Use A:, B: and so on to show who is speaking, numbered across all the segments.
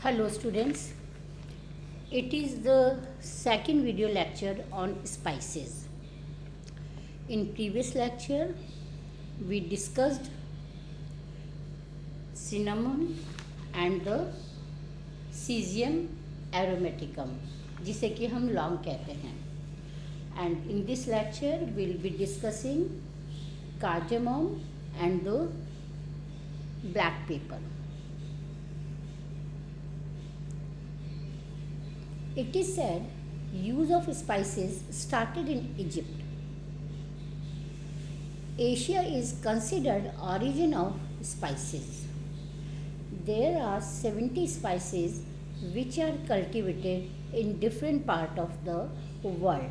A: Hello students, it is the second video lecture on spices. In previous lecture, we discussed cinnamon and the Caesium aromaticum, जिसे कि हम लौंग कहते हैं. And in this lecture, we'll be discussing cardamom and the black pepper. It is said use of spices started in Egypt. Asia is considered origin of spices. There are 70 spices which are cultivated in different part of the world.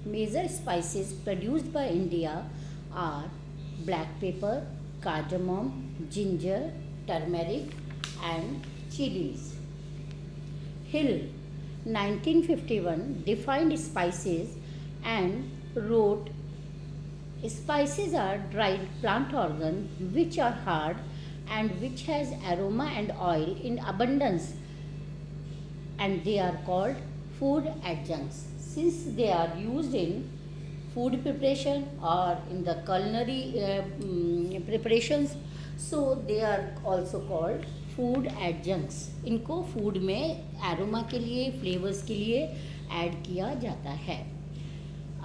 A: Major spices produced by India are black pepper, cardamom, ginger, turmeric and chilies. Hill 1951 defined spices and wrote, spices are dried plant organ which are hard and which has aroma and oil in abundance, and they are called food adjuncts. Since they are used in food preparation or in the culinary preparations, so they are also called food adjuncts. इनको food में aroma के लिए, flavours के लिए add किया जाता है.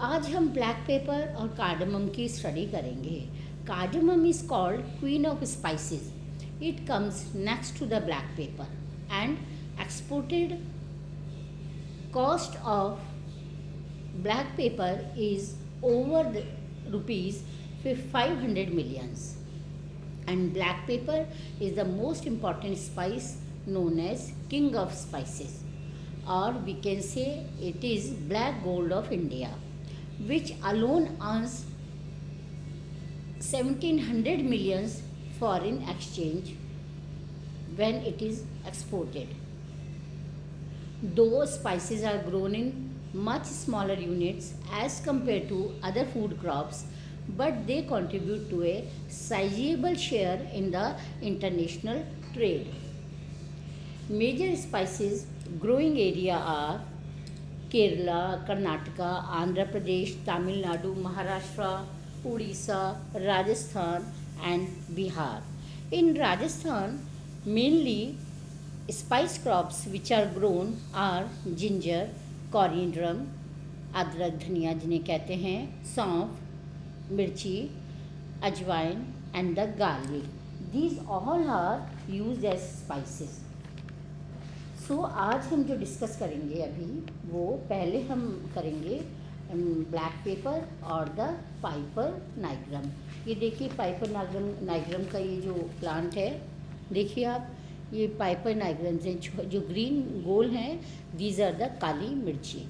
A: आज हम ब्लैक पेपर और कार्डमम की स्टडी करेंगे. Cardamom is called queen of spices. It comes next to the black pepper and exported cost of black pepper is over the rupees 500 millions. And black pepper is the most important spice known as king of spices, or we can say it is black gold of India, which alone earns 1700 millions foreign exchange when it is exported. Though spices are grown in much smaller units as compared to other food crops, but they contribute to a sizable share in the international trade. Major spices growing area are Kerala, Karnataka, Andhra Pradesh, Tamil Nadu, Maharashtra, Odisha, Rajasthan and Bihar. In Rajasthan, mainly spice crops which are grown are ginger, coriander, अदरक धनिया जिन्हें कहते हैं, सौंफ, मिर्ची, अजवाइन and the garlic. These all are use as spices. So आज हम जो डिस्कस करेंगे अभी, वो पहले हम करेंगे ब्लैक पेपर और द पाइपर नाइग्रम. ये देखिए पाइपर नाइग्रम का ये जो प्लांट है, देखिए आप, ये पाइपर नाइग्रम से जो ग्रीन गोल हैं, दीज आर द काली मिर्ची.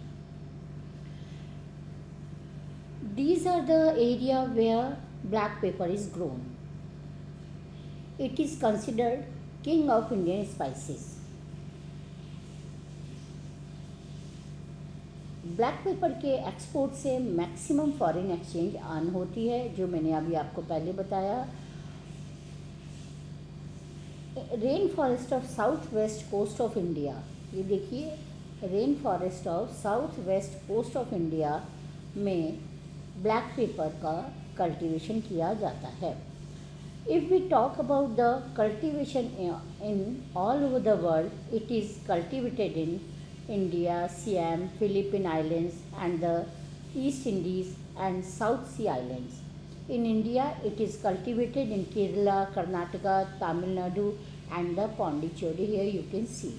A: These are the area where black pepper is grown. It is considered king of Indian spices. Black pepper के एक्सपोर्ट से मैक्सिमम फॉरेन एक्सचेंज अर्न होती है, जो मैंने अभी आपको पहले बताया. Rain forest of south west coast of India, ये देखिए rain forest of south west coast of India में ब्लैक पेपर का कल्टीवेशन किया जाता है. If we talk about the cultivation in all over the world, it is cultivated in India, Siam, Philippine islands and the East Indies and south sea islands. In India, it is cultivated in Kerala, Karnataka, Tamil Nadu and the Pondicherry. Here you can see.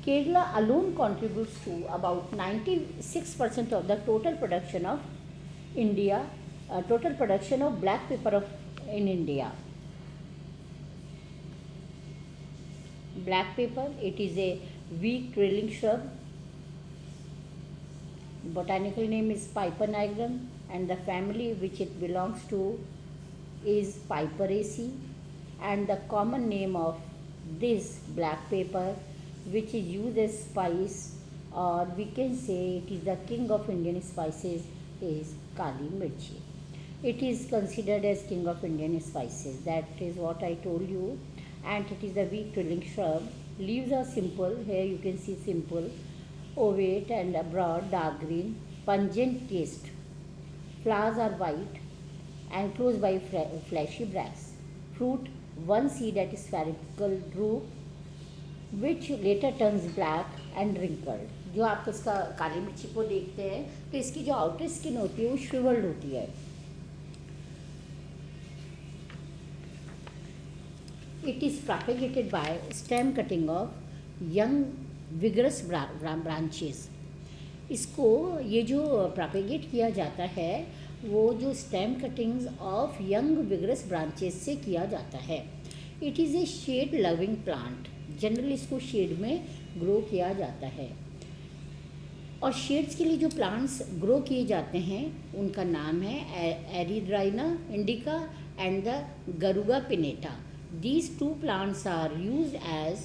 A: Kerala alone contributes to about 96% of the total production of India, total production of black pepper in India. Black pepper, it is a weak trailing shrub. Botanical name is Piper nigrum and the family which it belongs to is Piperaceae, and the common name of this black pepper which is used as spice, or we can say it is the king of Indian spices, is Kali Mirchi. It is considered as king of Indian spices. That is what I told you. and it is a weak twining shrub. Leaves are simple. Here you can see simple, ovate and broad, dark green, pungent taste. Flowers are white, enclosed by fleshy bracts. Fruit, one seed at spherical drupe, which later turns black and wrinkled. जो आप इसका काली मिर्ची को देखते हैं तो इसकी जो आउटर स्किन होती है वो श्रिवल्ड होती है. It is propagated by stem cutting of young vigorous branches. इसको ये जो प्रोपेगेट किया जाता है वो जो stem cuttings of young vigorous branches से किया जाता है. It is a shade loving plant. Generally इसको शेड में ग्रो किया जाता है. और शेड्स के लिए जो प्लांट्स ग्रो किए जाते हैं उनका नाम है Erythrina indica and the Garuga pinnata. These two plants are used as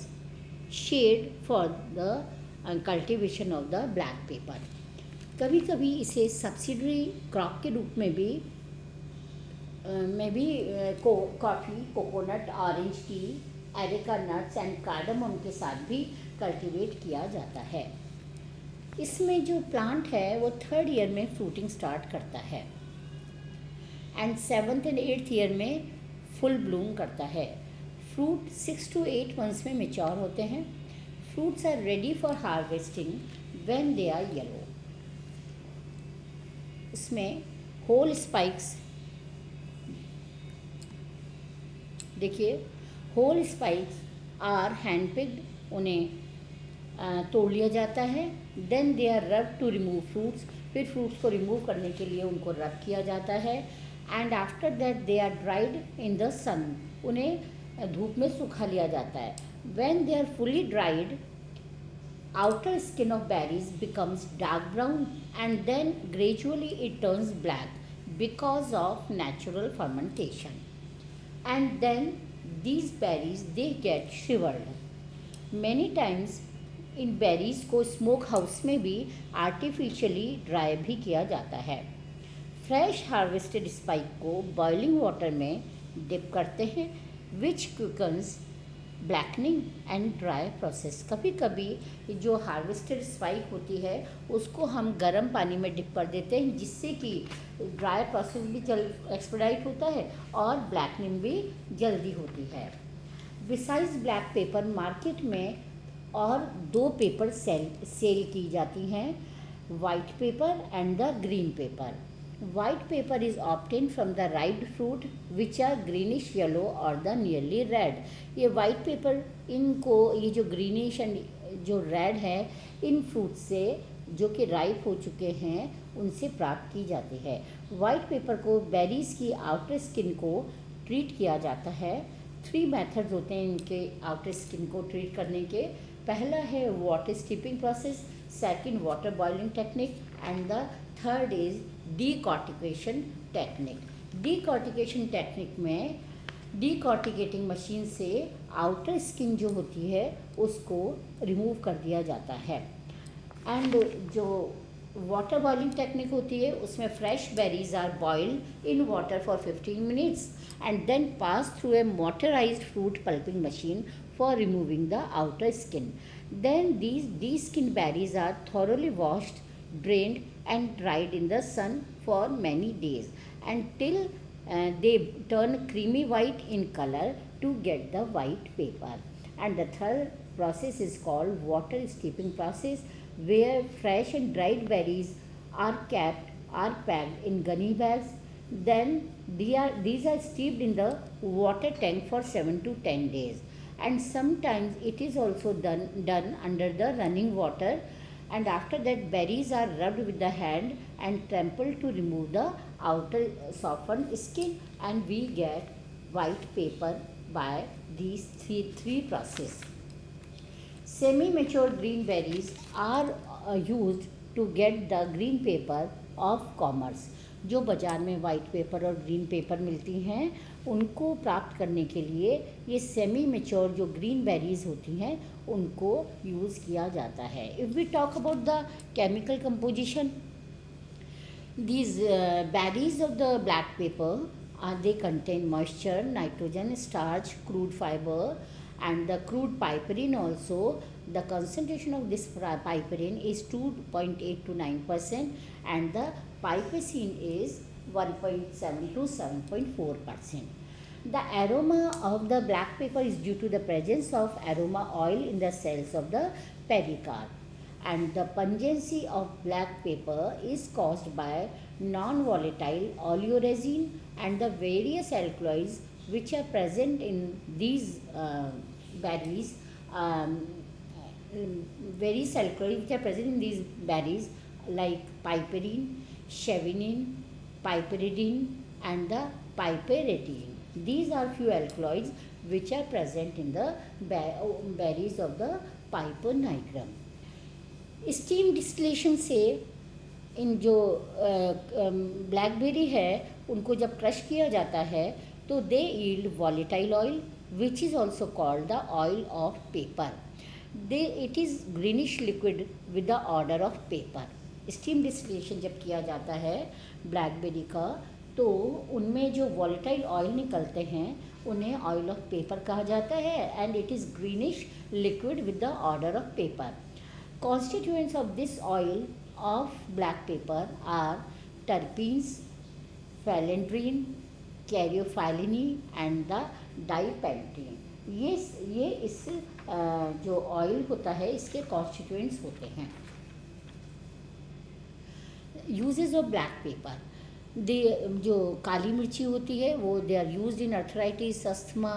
A: shade for the cultivation of the black pepper. कभी कभी इसे सब्सिडरी क्रॉप के रूप में भी coffee, coconut, orange tea, areca nuts and cardamom के साथ भी कल्टीवेट किया जाता है. इसमें जो प्लांट है वो 3rd ईयर में फ्रूटिंग स्टार्ट करता है and 7th and 8th year में फुल ब्लूम करता है. फ्रूट 6 to 8 months में मेच्योर होते हैं. Fruits are ready for harvesting when they are yellow. इसमें होल स्पाइक्स देखिए, whole spikes are hand picked. उन्हें तोड़ लिया जाता है. Then they are rub to remove fruits. फिर फ्रूट्स को रिमूव करने के लिए उनको रब किया जाता है. And after that they are dried in the sun. उन्हें धूप में सुखा लिया जाता है. When they are fully dried, outer skin of berries becomes dark brown and then gradually it turns black because of natural fermentation. And then these berries they get shriveled. Many times in berries को smoke house में भी artificially dry भी किया जाता है. Fresh harvested spike को boiling water में dip करते हैं which quickens blackening and dry process. कभी कभी जो हार्वेस्टेड स्पाइक होती है उसको हम गर्म पानी में डिप कर देते हैं जिससे कि ड्राई प्रोसेस भी एक्सपेडाइट होता है और ब्लैकनिंग भी जल्दी होती है. बिसाइड्स ब्लैक पेपर मार्केट में और 2 पेपर सेल की जाती हैं, white paper and the green pepper. White paper is obtained from the ripe fruit which are greenish yellow or the nearly red. ये white paper इनको ये जो greenish and जो red है इन fruits से जो कि ripe हो चुके हैं उनसे प्राप्त की जाती है. White paper को berries की outer skin को treat किया जाता है. 3 methods होते हैं इनके outer skin को treat करने के. पहला है water steeping process, second water boiling technique and the third is decortication technique. decortication technique में decorticating मशीन से आउटर स्किन जो होती है उसको रिमूव कर दिया जाता है. एंड जो वाटर बॉइलिंग टेक्निक होती है उसमें fresh berries are boiled in water for 15 minutes and then pass through a motorised fruit pulping machine for removing the outer skin. Then these skin berries are thoroughly washed, drained and dried in the sun for many days until they turn creamy white in color to get the white paper. And the third process is called water steeping process where fresh and dried berries are packed in gunny bags. Then these are steeped in the water tank for 7 to 10 days. And sometimes it is also done under the running water. And after that berries are rubbed with the hand and trampled to remove the outer softened skin and we get white paper by these three process. Semi-mature green berries are used to get the green paper of commerce. जो बाज़ार में white pepper और green pepper मिलती हैं उनको प्राप्त करने के लिए ये सेमी मेच्योर जो ग्रीन बेरीज होती हैं उनको यूज़ किया जाता है. If we talk about the chemical composition, these berries of the black pepper They contain moisture, nitrogen, starch, crude fiber, and the crude piperine also. The concentration of this piperine is 2.8 to 9%, and the pipecine is 1.7 to 7.4%. The aroma of the black pepper is due to the presence of aroma oil in the cells of the pericarp, and the pungency of black pepper is caused by non-volatile oleoresin and the various alkaloids which are present in these berries. Um, Various alkaloids which are present in these berries like piperine, chevinine, piperidine, and the piperidine. These are few alkaloids which are present in the berries of the Piper nigrum. Steam distillation से इन जो blackberry है उनको जब crush किया जाता है तो they yield volatile oil which is also called the oil of pepper. They it is greenish liquid with the order of pepper. Steam distillation जब किया जाता है ब्लैकबेरी का तो उनमें जो वॉलेटाइल ऑयल निकलते हैं उन्हें ऑयल ऑफ पेपर कहा जाता है, and it is greenish liquid with the order of paper. Constituents of this oil of black pepper are terpenes, phallandrine, caryophyllene and the dipentene. ये इस जो ऑयल होता है इसके कॉन्स्टिट्यूएंट्स होते हैं. Usages of black pepper. They जो काली मिर्ची होती है वो they are used in arthritis, asthma,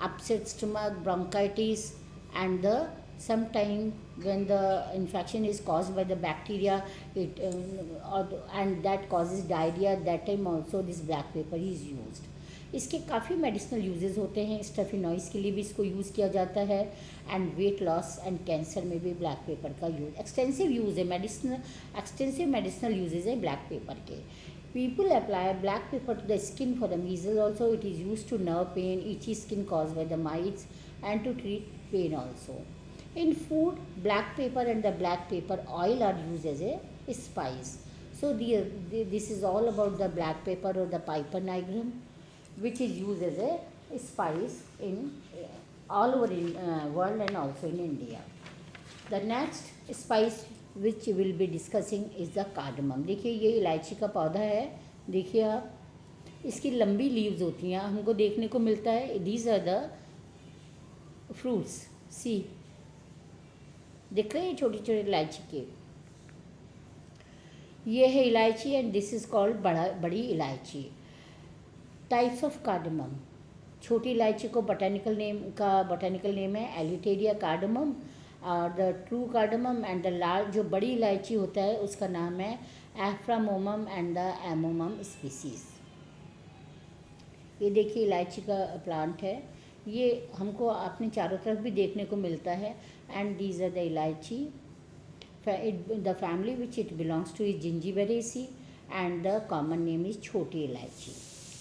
A: upset stomach, bronchitis, and the sometime when the infection is caused by the bacteria and that causes diarrhea, that time also this black pepper is used. इसके काफ़ी medicinal uses होते हैं. स्टेफिनॉइस के लिए भी इसको use किया जाता है, and weight loss and cancer में भी ब्लैक पेपर का यूज एक्सटेंसिव यूज़ है. एक्सटेंसिव मेडिसिनल यूजेस है ब्लैक पेपर के. People apply black pepper to the skin for the measles also. It is used to nerve pain, itchy skin caused by the mites, and to treat pain also. In food, black pepper and the black pepper oil are used as a spice. So this is all about the black pepper or the Piper nigrum, which is used as a spice in all over in world and also in India. The next spice which we will be discussing is the cardamom. देखिए ये इलायची का पौधा है. देखिए आप, इसकी लंबी लीव्स होती हैं, हमको देखने को मिलता है. These are the fruits. सी दिख रहे हैं छोटे छोटे इलायची के. ये है इलायची एंड दिस इज़ कॉल्ड बड़ी इलायची. Types of cardamom. छोटी इलायची को बोटानिकल नेम है एलिटेरिया कार्डमम, और the true cardamom. And the large जो बड़ी इलायची होता है उसका नाम है एफ्रामोमम एंड द एमोमम स्पीसीज. ये देखिए इलायची का प्लांट है. ये हमको अपने चारों तरफ भी देखने को मिलता है. And these are the elaichi. The family which it belongs to is Zingiberaceae and the common name is chhoti elaichi.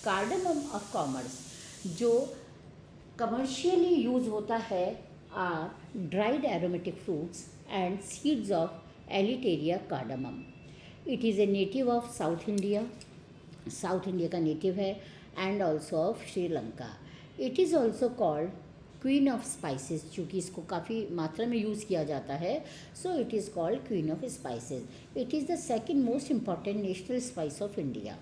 A: Cardamom of commerce जो कमर्शियली यूज होता है are dried aromatic fruits and seeds of Elettaria cardamom. It is a native of South India. South India का native है, and also of Sri Lanka. It is also called queen of spices, चूँकि इसको काफ़ी मात्रा में use किया जाता है, so it is called queen of spices. It is the second most important national spice of India.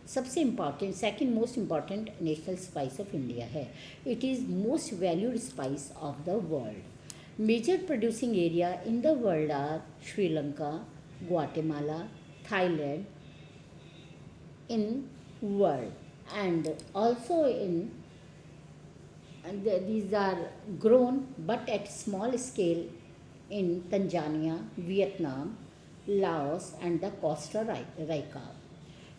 A: सबसे important second most important national spice of India है. It is most valued spice of the world. Major producing area in the world are Sri Lanka, Guatemala, Thailand in world, and also these are grown but at small scale in Tanzania, Vietnam, Laos and the Costa Rica.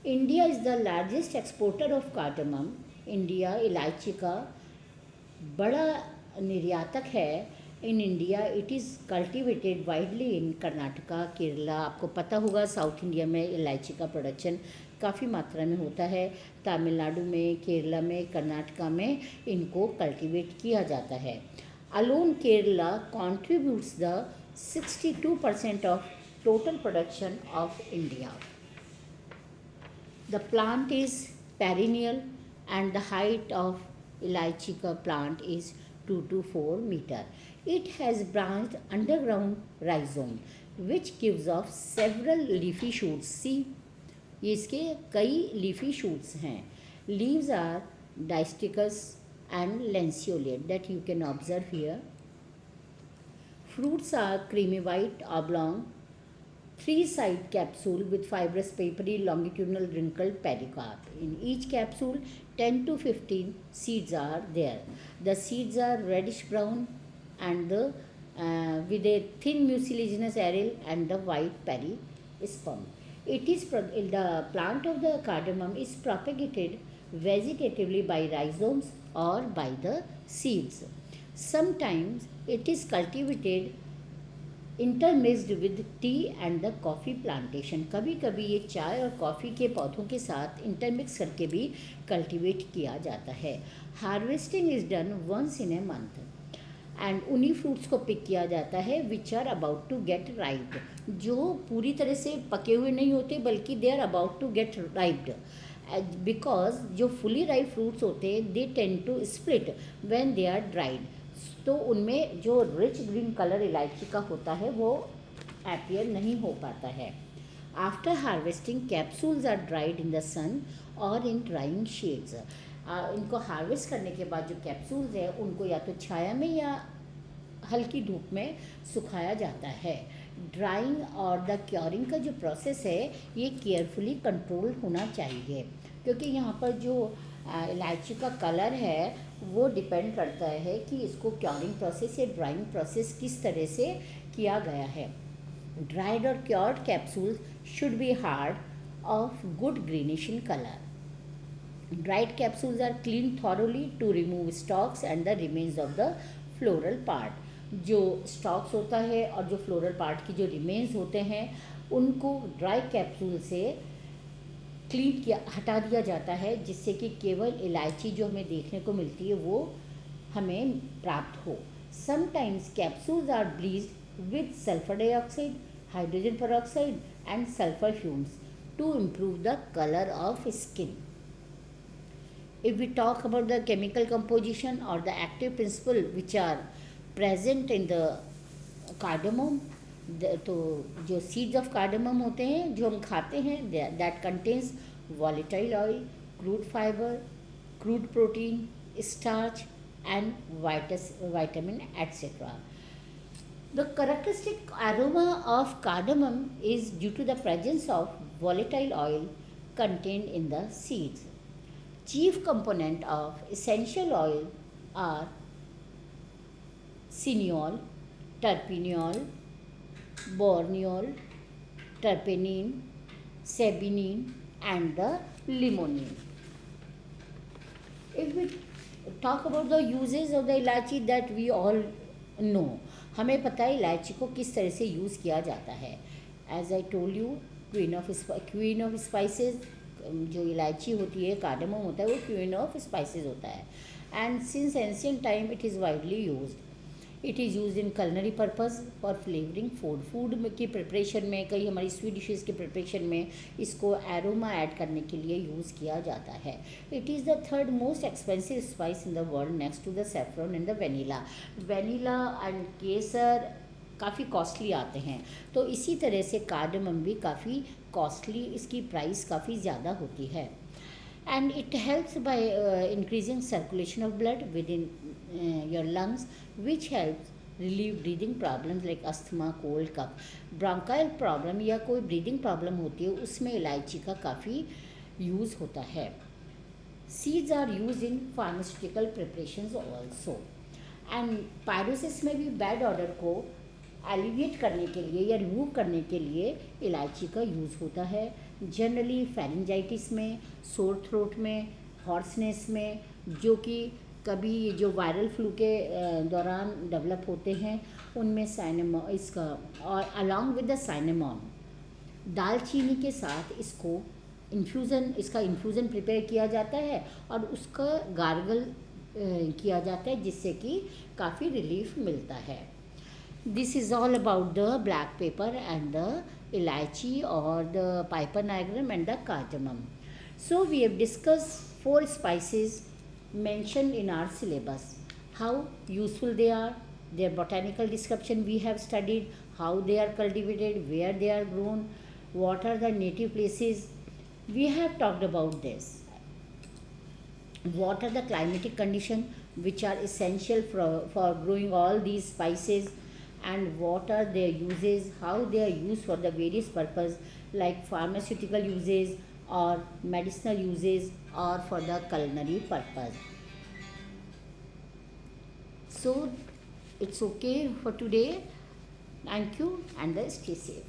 A: India is the largest exporter of cardamom. India इलायची का बड़ा निर्यातक है. In India it is cultivated widely in Karnataka, Kerala. आपको पता होगा south India में इलायची का प्रोडक्शन काफ़ी मात्रा में होता है. तमिलनाडु में, केरला में, कर्नाटका में इनको कल्टीवेट किया जाता है. Alone Kerala contributes the 62% of total production of India. The plant is perennial, and the height of Elaichi plant is 2 to 4 meter. It has branched underground rhizome which gives off several leafy shoots. See, ये इसके कई leafy shoots हैं. Leaves are distichous and lanceolate that you can observe here. Fruits are creamy white, oblong, three-sided capsule with fibrous papery longitudinal wrinkled pericarp. In each capsule, 10 to 15 seeds are there. The seeds are reddish brown and with a thin mucilaginous aril and the white perisperm. The plant of the cardamom is propagated vegetatively by rhizomes or by the seeds. Sometimes it is cultivated intermixed with tea and the coffee plantation. कभी कभी ये चाय और coffee के पौधों के साथ intermix करके भी कल्टीवेट किया जाता है. Harvesting is done once in a month एंड उन्हीं फ्रूट्स को पिक किया जाता है which are about to get riped, जो पूरी तरह से पके हुए नहीं होते बल्कि they are about to get riped. Because जो फुली राइप फ्रूट्स होते हैं they tend to split when they are dried. तो उनमें जो रिच ग्रीन कलर इलायची का होता है वो अपीयर नहीं हो पाता है. After harvesting capsules are dried in the sun or in drying sheds. इनको हार्वेस्ट करने के बाद जो कैप्सूल्स है उनको या तो छाया में या हल्की धूप में सुखाया जाता है. ड्राइंग और द क्योरिंग का जो प्रोसेस है ये केयरफुली कंट्रोल होना चाहिए क्योंकि यहाँ पर जो इलायची का कलर है वो डिपेंड करता है कि इसको क्योरिंग प्रोसेस या ड्राइंग प्रोसेस किस तरह से किया गया है. ड्राइड और cured capsules should be hard of good greenish in colour. Dried capsules are clean thoroughly to remove stalks and the remains of the floral part. जो स्टॉक्स होता है और जो फ्लोरल पार्ट की जो रिमेन्स होते हैं उनको ड्राई कैप्सूल से क्लीन किया हटा दिया जाता है जिससे कि केवल इलायची जो हमें देखने को मिलती है वो हमें प्राप्त हो. Sometimes capsules are bleached with sulphur dioxide, hydrogen peroxide and sulphur fumes to improve the colour of skin. If we talk about the chemical composition or the active principle which are present in the cardamom, तो जो seeds of cardamom होते हैं जो हम खाते हैं that contains volatile oil, crude fibre, crude protein, starch and vitamin etc. The characteristic aroma of cardamom is due to the presence of volatile oil contained in the seeds. Chief component of essential oil are cineol, terpineol, borneol, terpenine, sabinine and the limonene. If we talk about the uses of the इलायची that we all know, हमें पता है इलायची को किस तरह से use किया जाता है. As I told you, queen of spices, जो इलायची होती है कार्डमम होता है वो क्वीन ऑफ स्पाइसेस होता है. And since ancient time it is widely used. It is used in culinary purpose for flavouring food की प्रिपरेशन में, कई हमारी स्वीट डिशेज़ के प्रिपरेशन में इसको एरोमा ऐड करने के लिए यूज़ किया जाता है. It is the third most expensive spice in the world next to the saffron and the vanilla. Vanilla and केसर काफ़ी कॉस्टली आते हैं, तो इसी तरह से कार्डमम भी काफ़ी कॉस्टली, इसकी प्राइस काफ़ी ज़्यादा होती है. And it helps by increasing circulation of blood within your lungs which helps relieve breathing problems like asthma, cold, cough. Bronchial problem या कोई ब्रीदिंग प्रॉब्लम होती है उसमें इलायची का काफ़ी यूज़ होता है. Seeds are use in pharmaceutical preparations also. And pyrosis में भी बैड ऑर्डर को एलिविएट करने के लिए या रिमूव करने के लिए इलायची का यूज़ होता है. जनरली फेरिंजाइटिस में, सोर थ्रोट में, हॉर्सनेस में, जो कि कभी जो वायरल फ्लू के दौरान डेवलप होते हैं उनमें साइनेमॉन इसका और अलॉन्ग विद द साइनेमॉन दालचीनी के साथ इसको इसका इन्फ्यूज़न प्रिपेयर किया जाता है और उसका गार्गल किया जाता है जिससे कि काफ़ी रिलीफ मिलता है. This is all about the black pepper and the elaichi or the piper nigrum and the cardamom. So we have discussed 4 spices mentioned in our syllabus, how useful they are, their botanical description we have studied, how they are cultivated, where they are grown, what are the native places. We have talked about this. What are the climatic conditions which are essential for growing all these spices, and what are their uses, how they are used for the various purpose, like pharmaceutical uses or medicinal uses or for the culinary purpose. So it's okay for today. Thank you and stay safe.